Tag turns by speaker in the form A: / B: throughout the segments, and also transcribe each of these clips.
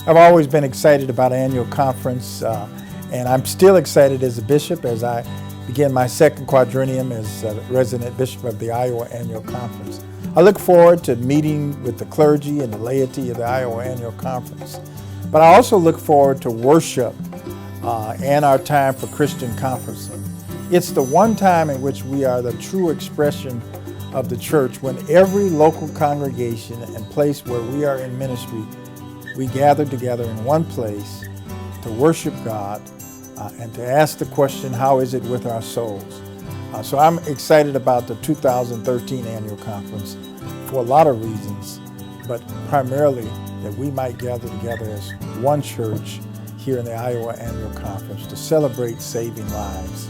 A: I've always been excited about annual conference, and I'm still excited as a bishop as I begin my second quadrennium as resident bishop of the Iowa Annual Conference. I look forward to meeting with the clergy and the laity of the Iowa Annual Conference. But I also look forward to worship and our time for Christian conferencing. It's the one time in which we are the true expression of the church, when every local congregation and place where we are in ministry, we gather together in one place to worship God and to ask the question, how is it with our souls? So I'm excited about the 2013 annual conference for a lot of reasons, but primarily that we might gather together as one church here in the Iowa Annual Conference to celebrate saving lives.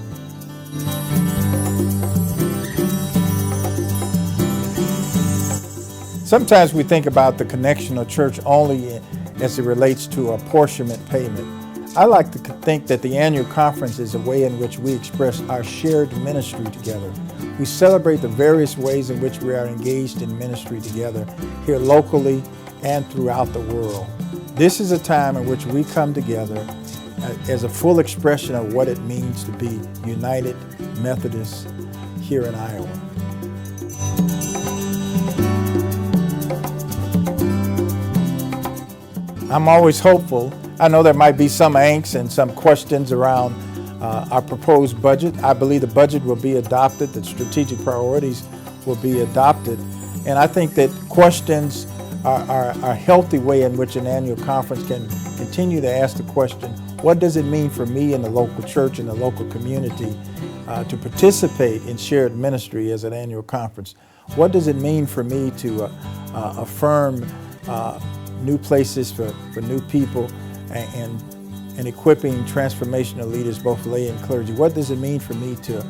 A: Sometimes we think about the connection of church only as it relates to apportionment payment. I like to think that the annual conference is a way in which we express our shared ministry together. We celebrate the various ways in which we are engaged in ministry together here locally and throughout the world. This is a time in which we come together as a full expression of what it means to be United Methodists here in Iowa. I'm always hopeful. I know there might be some angst and some questions around our proposed budget. I believe the budget will be adopted, the strategic priorities will be adopted, and I think that questions are a healthy way in which an annual conference can continue to ask the question, what does it mean for me in the local church, in the local community, to participate in shared ministry as an annual conference? What does it mean for me to affirm new places for new people and equipping transformational leaders, both lay and clergy? What does it mean for me to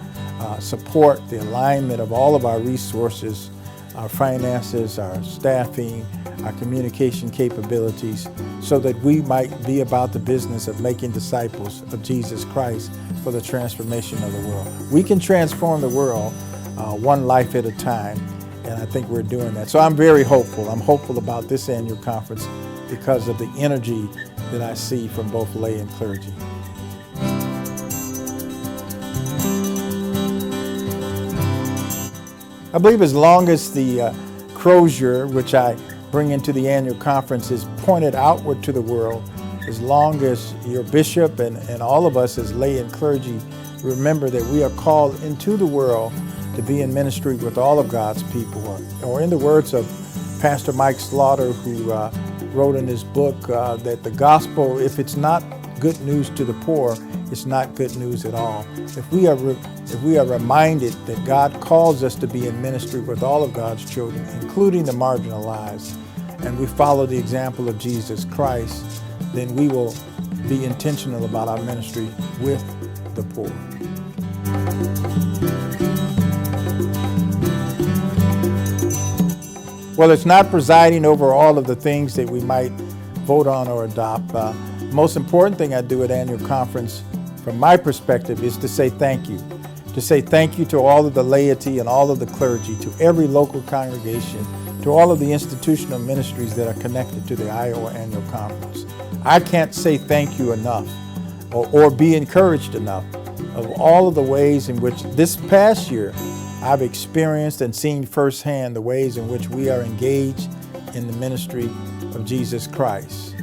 A: support the alignment of all of our resources, our finances, our staffing, our communication capabilities, so that we might be about the business of making disciples of Jesus Christ for the transformation of the world? We can transform the world one life at a time, and I think we're doing that. So I'm very hopeful. I'm hopeful about this annual conference because of the energy that I see from both lay and clergy. I believe as long as the crozier, which I bring into the annual conference, is pointed outward to the world, as long as your bishop and all of us as lay and clergy remember that we are called into the world to be in ministry with all of God's people, or in the words of Pastor Mike Slaughter, who wrote in his book that the gospel, if it's not good news to the poor, it's not good news at all. If we are reminded that God calls us to be in ministry with all of God's children, including the marginalized, and we follow the example of Jesus Christ, then we will be intentional about our ministry with the poor. Well, it's not presiding over all of the things that we might vote on or adopt. The most important thing I do at annual conference, from my perspective, is to say thank you. To say thank you to all of the laity and all of the clergy, to every local congregation, to all of the institutional ministries that are connected to the Iowa Annual Conference. I can't say thank you enough or be encouraged enough of all of the ways in which this past year I've experienced and seen firsthand the ways in which we are engaged in the ministry of Jesus Christ.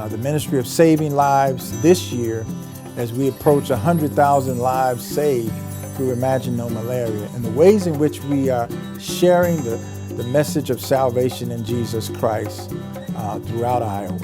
A: The ministry of saving lives this year, as we approach 100,000 lives saved through Imagine No Malaria, and the ways in which we are sharing the message of salvation in Jesus Christ throughout Iowa.